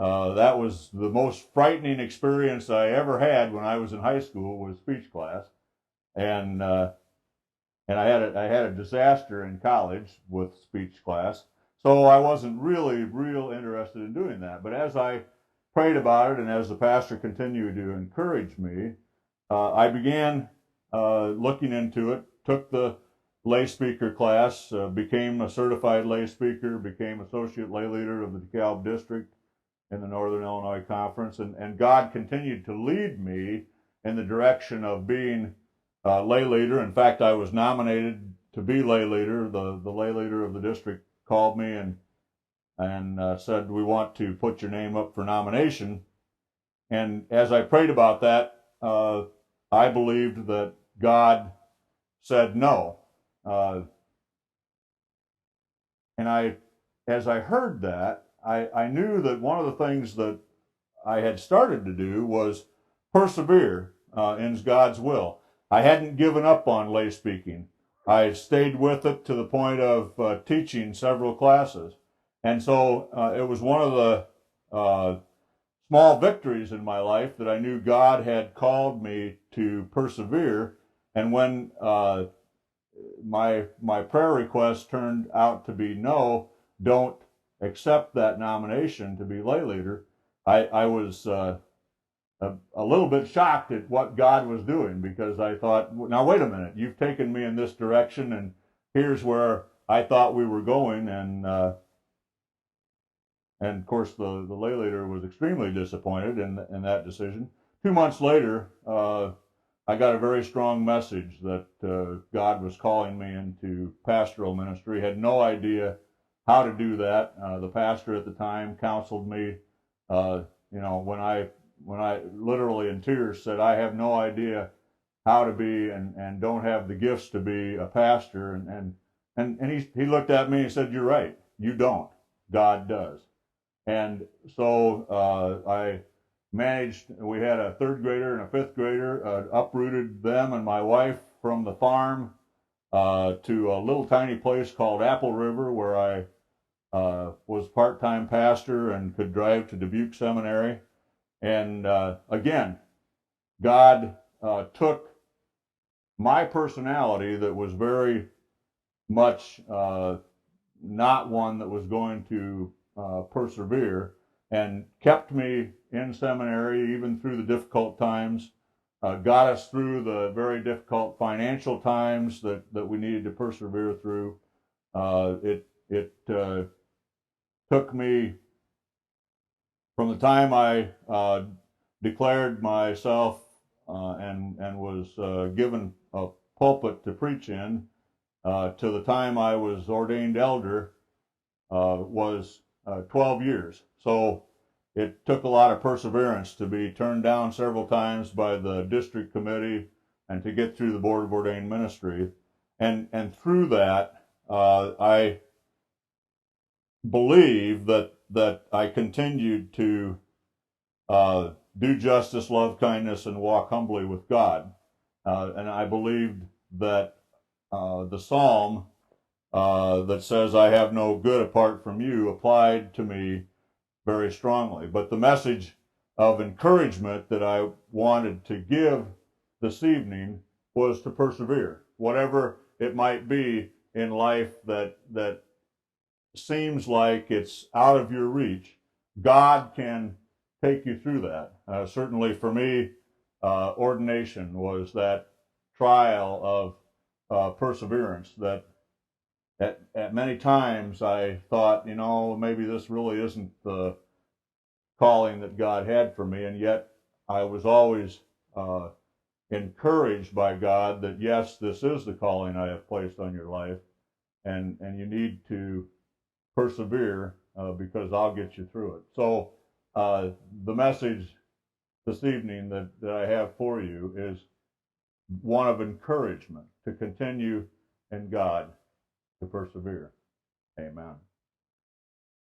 That was the most frightening experience I ever had when I was in high school, was speech class, and I had a disaster in college with speech class, so I wasn't really real interested in doing that. But as I prayed about it, and as the pastor continued to encourage me, I began looking into it. Took the lay speaker class, became a certified lay speaker, became associate lay leader of the DeKalb district in the Northern Illinois Conference, and God continued to lead me in the direction of being lay leader. In fact, I was nominated to be lay leader. The lay leader of the district called me and said, "We want to put your name up for nomination." And as I prayed about that, I believed that God said no. And as I heard that, I knew that one of the things that I had started to do was persevere in God's will. I hadn't given up on lay speaking. I stayed with it to the point of teaching several classes. And so it was one of the small victories in my life that I knew God had called me to persevere. And when my prayer request turned out to be no, don't accept that nomination to be lay leader, I was a little bit shocked at what God was doing, because I thought, now wait a minute, you've taken me in this direction, and here's where I thought we were going, and of course the lay leader was extremely disappointed in that decision. 2 months later, I got a very strong message that God was calling me into pastoral ministry. Had no idea how to do that. The pastor at the time counseled me. When I literally in tears said, "I have no idea how to be and don't have the gifts to be a pastor," and he looked at me and said, "You're right. You don't. God does." And so I managed. We had a third grader and a fifth grader. Uprooted them and my wife from the farm to a little tiny place called Apple River, where I was part-time pastor and could drive to Dubuque Seminary. And again, God took my personality that was very much not one that was going to persevere, and kept me in seminary even through the difficult times, got us through the very difficult financial times that we needed to persevere through. It took me from the time I declared myself and was given a pulpit to preach in to the time I was ordained elder was 12 years. So it took a lot of perseverance to be turned down several times by the district committee and to get through the Board of Ordained Ministry. And through that, I believe that I continued to do justice, love kindness, and walk humbly with God. And I believed that the psalm that says, "I have no good apart from you," applied to me very strongly. But the message of encouragement that I wanted to give this evening was to persevere. Whatever it might be in life that seems like it's out of your reach, God can take you through that. Certainly for me, ordination was that trial of perseverance that at many times I thought, maybe this really isn't the calling that God had for me, and yet I was always encouraged by God that, yes, this is the calling I have placed on your life, and you need to persevere because I'll get you through it. So the message this evening that I have for you is one of encouragement to continue in God, to persevere. Amen.